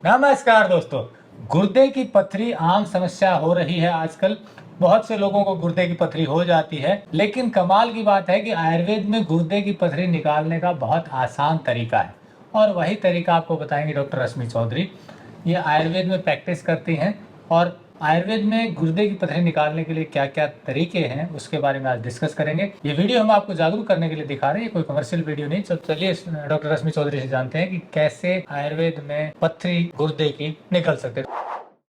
नमस्कार दोस्तों। गुर्दे की पथरी आम समस्या हो रही है आजकल। बहुत से लोगों को गुर्दे की पथरी हो जाती है, लेकिन कमाल की बात है कि आयुर्वेद में गुर्दे की पथरी निकालने का बहुत आसान तरीका है और वही तरीका आपको बताएंगे डॉक्टर रश्मि चौधरी। ये आयुर्वेद में प्रैक्टिस करती हैं और आयुर्वेद में गुर्दे की पथरी निकालने के लिए क्या क्या तरीके हैं उसके बारे में आज डिस्कस करेंगे। ये वीडियो हम आपको जागरूक करने के लिए दिखा रहे हैं, कोई कमर्शियल वीडियो नहीं। चलिए डॉक्टर रश्मि चौधरी से जानते हैं कि कैसे आयुर्वेद में पथरी गुर्दे की निकल सकते हैं।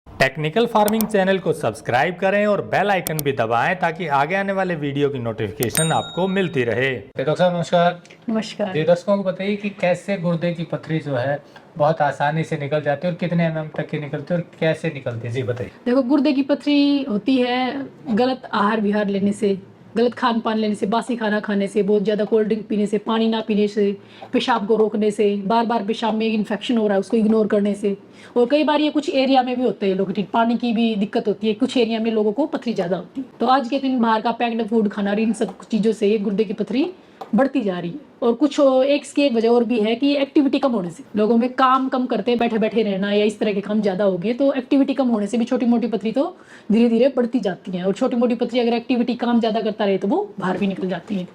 टेक्निकल फार्मिंग चैनल को सब्सक्राइब करें और बेल आइकन भी दबाएं ताकि आगे आने वाले वीडियो की नोटिफिकेशन आपको मिलती रहे। डॉक्टर साहब नमस्कार। नमस्कार। जी, दर्शकों को बताइए कि कैसे गुर्दे की पथरी जो है बहुत आसानी से निकल जाती है और कितने एमएम तक की निकलती है और कैसे निकलती है, जी बताइए। देखो, गुर्दे की पथरी होती है गलत आहार विहार लेने से, गलत खान पान लेने से, बासी खाना खाने से, बहुत ज़्यादा कोल्ड ड्रिंक पीने से, पानी ना पीने से, पेशाब को रोकने से, बार बार पेशाब में इन्फेक्शन हो रहा है उसको इग्नोर करने से। और कई बार ये कुछ एरिया में भी होते हैं लोग, पानी की भी दिक्कत होती है, कुछ एरिया में लोगों को पथरी ज़्यादा होती है। तो आज के दिन बाहर का पैक्ड फूड खाना और इन सब चीज़ों से ये गुर्दे की पथरी बढ़ती जा रही है। और कुछ एक इसकी एक वजह और भी है कि एक्टिविटी कम होने से, लोगों में काम कम करते बैठे बैठे रहना या इस तरह के काम ज़्यादा हो गए, तो एक्टिविटी कम होने से भी छोटी मोटी पथरी तो धीरे धीरे बढ़ती जाती है। और छोटी मोटी पथरी अगर एक्टिविटी काम ज़्यादा करता रहे तो वो बाहर भी निकल जाती है।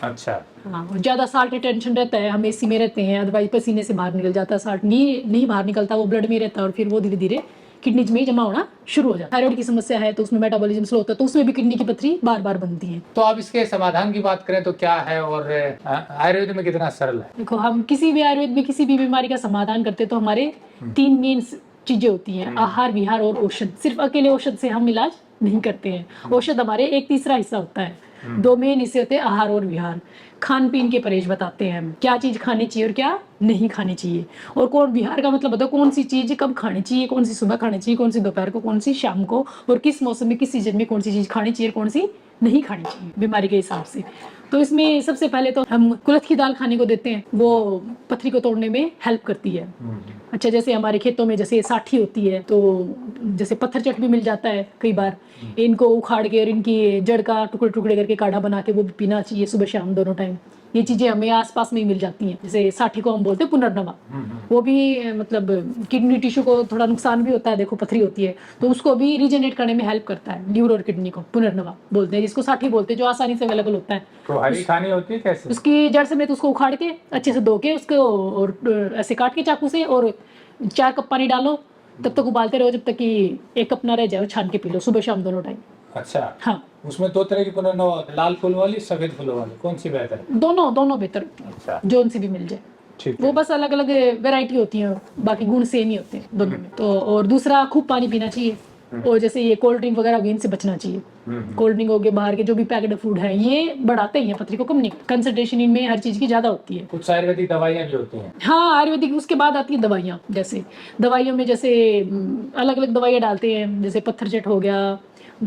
अच्छा। हाँ, और ज़्यादा साल्ट टेंशन रहता है, हम एसी में रहते हैं, अदरवाइज पसीने से बाहर निकल जाता है, साल्ट नहीं बाहर निकलता, वो ब्लड में रहता है और फिर वो धीरे धीरे किडनीज में जमा होना शुरू हो जाता है। थायराइड की समस्या है तो उसमें मेटाबॉलिज्म स्लो होता है, तो उसमें भी किडनी की पथरी बार बार बनती है। तो अब इसके समाधान की बात करें तो क्या है और आयुर्वेद में कितना सरल है? देखो, हम किसी भी आयुर्वेद में किसी भी बीमारी का समाधान करते तो हमारे 3 मेन चीजें होती हैं, आहार विहार और औषध। सिर्फ अकेले औषध से हम इलाज नहीं करते हैं, औषध हमारे एक तीसरा हिस्सा होता है। 2 मेन हिस्से होते हैं आहार और विहार। खान पीन के परहेज बताते हैं हम, क्या चीज खानी चाहिए और क्या नहीं खानी चाहिए। और कौन विहार का मतलब बताओ, कौन सी चीज कब खानी चाहिए, कौन सी सुबह खानी चाहिए, कौन सी दोपहर को, कौन सी शाम को, और किस मौसम में किस सीजन में कौन सी चीज खानी चाहिए, कौन सी नहीं खानी चाहिए बीमारी के हिसाब से। तो इसमें सबसे पहले तो हम कुल्थ की दाल खाने को देते हैं, वो पथरी को तोड़ने में हेल्प करती है। अच्छा, जैसे हमारे खेतों में जैसे साठी होती है तो जैसे पत्थर चट भी मिल जाता है कई बार, इनको उखाड़ के और इनकी जड़ का टुकड़े टुकड़े करके काढ़ा बना के वो भी पीना चाहिए सुबह शाम दोनों टाइम। ये चीजें हमें आसपास में ही मिल जाती हैं। जैसे साठी को हम बोलते हैं पुनर्नवा, वो भी मतलब किडनी टिश्यू को थोड़ा नुकसान भी होता है, देखो पथरी होती है तो उसको भी रीजनरेट करने में हेल्प करता है। ल्यूर और किडनी को पुनर्नवा बोलते हैं, जिसको साठी बोलते हैं, जो आसानी से अवेलेबल होता है। तो हरी खानी होती है कैसे? उसकी जड़ समेत उसको उखाड़ के अच्छे से धो के उसको और ऐसे काट के चाकू से, और 4 कप पानी डालो, तब तक उबालते रहो जब तक कि 1 कप ना रह जाए, छान के पी लो सुबह शाम दोनों टाइम। अच्छा। हाँ, उसमें 2 तरह की पुनर्नवा, लाल फूल वाली, सफेद फूल वाली, कौन सी बेहतर है? दोनों बेहतर होती है। अच्छा। जोन सी भी मिल जाए, ठीक वो है। बस अलग अलग वैरायटी होती है, बाकी गुण सेम ही होते हैं दोनों में। तो और दूसरा, खूब पानी पीना चाहिए। और जैसे ये कोल्ड ड्रिंक वगैरह भी, इनसे बचना चाहिए। कोल्ड ड्रिंक हो गए, बाहर के जो भी पैकेट फूड है, ये बढ़ाते ही हैं पथरी को, कम नहीं। कंसंट्रेशन इनमें हर चीज की ज्यादा होती है। कुछ आयुर्वेदिक दवाइयाँ भी होती हैं। हाँ, आयुर्वेदिक उसके बाद आती है दवाइयाँ। जैसे दवाइयों में जैसे अलग अलग दवाइयाँ डालते हैं, जैसे पत्थर चट हो गया,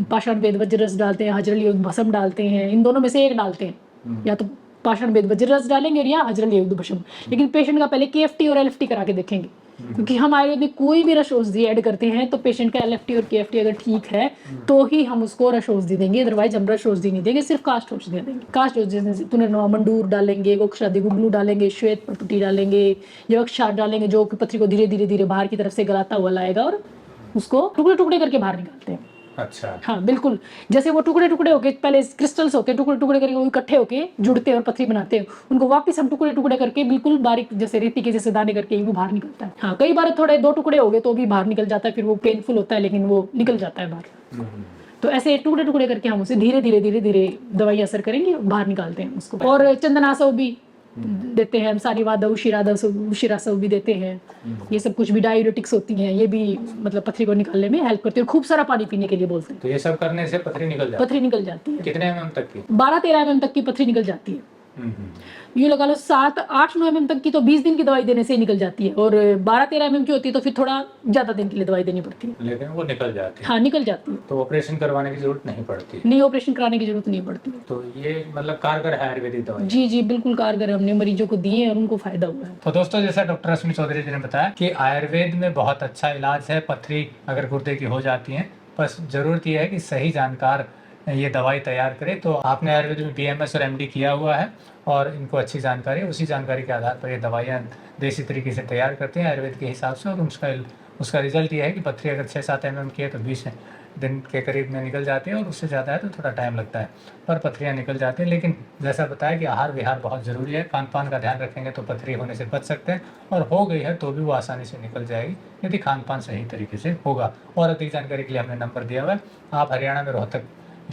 पाषाण वेद वज्र रस डालते हैं, हजरल युक्त भस्म डालते हैं, इन दोनों में से एक डालते हैं। या तो पाषाण वेद वज्र रस डालेंगे या हजरल युक्त भस्म। लेकिन पेशेंट का पहले केएफटी और एलएफटी करा के देखेंगे, क्योंकि हम आयुर्वेद में कोई भी रस औषधि ऐड करते हैं तो पेशेंट का एलएफटी और केएफटी अगर ठीक है तो ही हम उसको रस औषधि देंगे, अदरवाइज हम रस औषधि नहीं देंगे, सिर्फ कास्ट औषधि देंगे। कास्ट औषधि पुनर्नवा मंडूर डालेंगे, गोक्षादि गुगलू डालेंगे, श्वेत प्रपुटी डालेंगे, यवक्षार डालेंगे, जो पथरी को धीरे धीरे धीरे बाहर की तरफ से गलाता हुआ लाएगा और उसको टुकड़े टुकड़े करके बाहर निकालते हैं। अच्छा। हाँ बिल्कुल, जैसे वो टुकड़े टुकड़े होके पहले क्रिस्टल्स होते हैं, टुकड़े टुकड़े करके वो इकट्ठे होके जुड़ते हैं और पथरी बनाते हैं, उनको वापस हम टुकड़े टुकड़े करके बिल्कुल बारीक जैसे रेती के जैसे दाने करके वो बाहर निकलता है। हाँ, कई बार थोड़े 2 टुकड़े हो गए तो भी बाहर निकल जाता है, फिर वो पेनफुल होता है लेकिन वो निकल जाता है बाहर। तो ऐसे टुकड़े टुकड़े करके हम उसे धीरे धीरे धीरे धीरे दवाई असर करेंगे, बाहर निकालते हैं उसको। और चंदनासव भी देते हैं हम, सारीवादव शिरासव भी देते हैं। ये सब कुछ भी डायूरेटिक्स होती हैं, ये भी मतलब पथरी को निकालने में हेल्प करती है। खूब सारा पानी पीने के लिए बोलते हैं, तो ये सब करने से पथरी निकल जाती है? पथरी निकल जाती है। कितने एमएम तक की? 12-13 mm तक की पथरी निकल जाती है। ये लगा लो 7-8-9 mm तक की तो 20 दिन की दवाई देने से ही निकल जाती है, और 12-13 mm की होती है तो फिर थोड़ा ज्यादा दिन के लिए दवाई देनी पड़ती है, लेकिन वो निकल जाती है। हाँ निकल जाती है। तो ऑपरेशन करवाने की जरूरत नहीं पड़ती? नहीं, ऑपरेशन कराने की जरूरत नहीं पड़ती। तो ये मतलब कारगर है आयुर्वेदिक दवाई? जी जी बिल्कुल कारगर, हमने मरीजों को दिए और उनको फायदा हुआ है। तो दोस्तों, जैसा डॉक्टर रश्मि चौधरी जी ने बताया कि आयुर्वेद में बहुत अच्छा इलाज है पथरी अगर गुर्दे की हो जाती है। बस जरूरत यह है कि सही जानकार ये दवाई तैयार करे। तो आपने आयुर्वेद में बीएमएस और एमडी किया हुआ है और इनको अच्छी जानकारी है, उसी जानकारी के आधार पर ये दवाइयाँ देसी तरीके से तैयार करते हैं आयुर्वेद के हिसाब से। और उसका रिजल्ट ये है कि पथरी अगर 6-7 mm की है तो 20 दिन के करीब में निकल जाती है, और उससे ज़्यादा है तो थोड़ा टाइम लगता है, पर पथरियाँ निकल जाती हैं। लेकिन जैसा बताया कि आहार विहार बहुत ज़रूरी है, खान पान का ध्यान रखेंगे तो पथरी होने से बच सकते हैं, और हो गई है तो भी वो आसानी से निकल जाएगी यदि खान पान सही तरीके से होगा। और अधिक जानकारी के लिए हमने नंबर दिया हुआ है। आप हरियाणा में रोहतक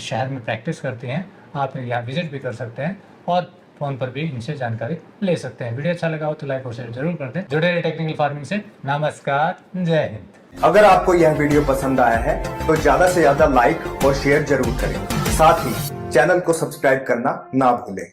शहर में प्रैक्टिस करते हैं, आप यहाँ विजिट भी कर सकते हैं और फ़ोन पर भी इनसे जानकारी ले सकते हैं। वीडियो अच्छा लगा हो तो लाइक और शेयर जरूर कर दें। जुड़े रहे टेक्निकल फार्मिंग से। नमस्कार, जय हिंद। अगर आपको यह वीडियो पसंद आया है तो ज्यादा से ज्यादा लाइक और शेयर जरूर करें। साथ ही चैनल को सब्सक्राइब करना ना भूलें।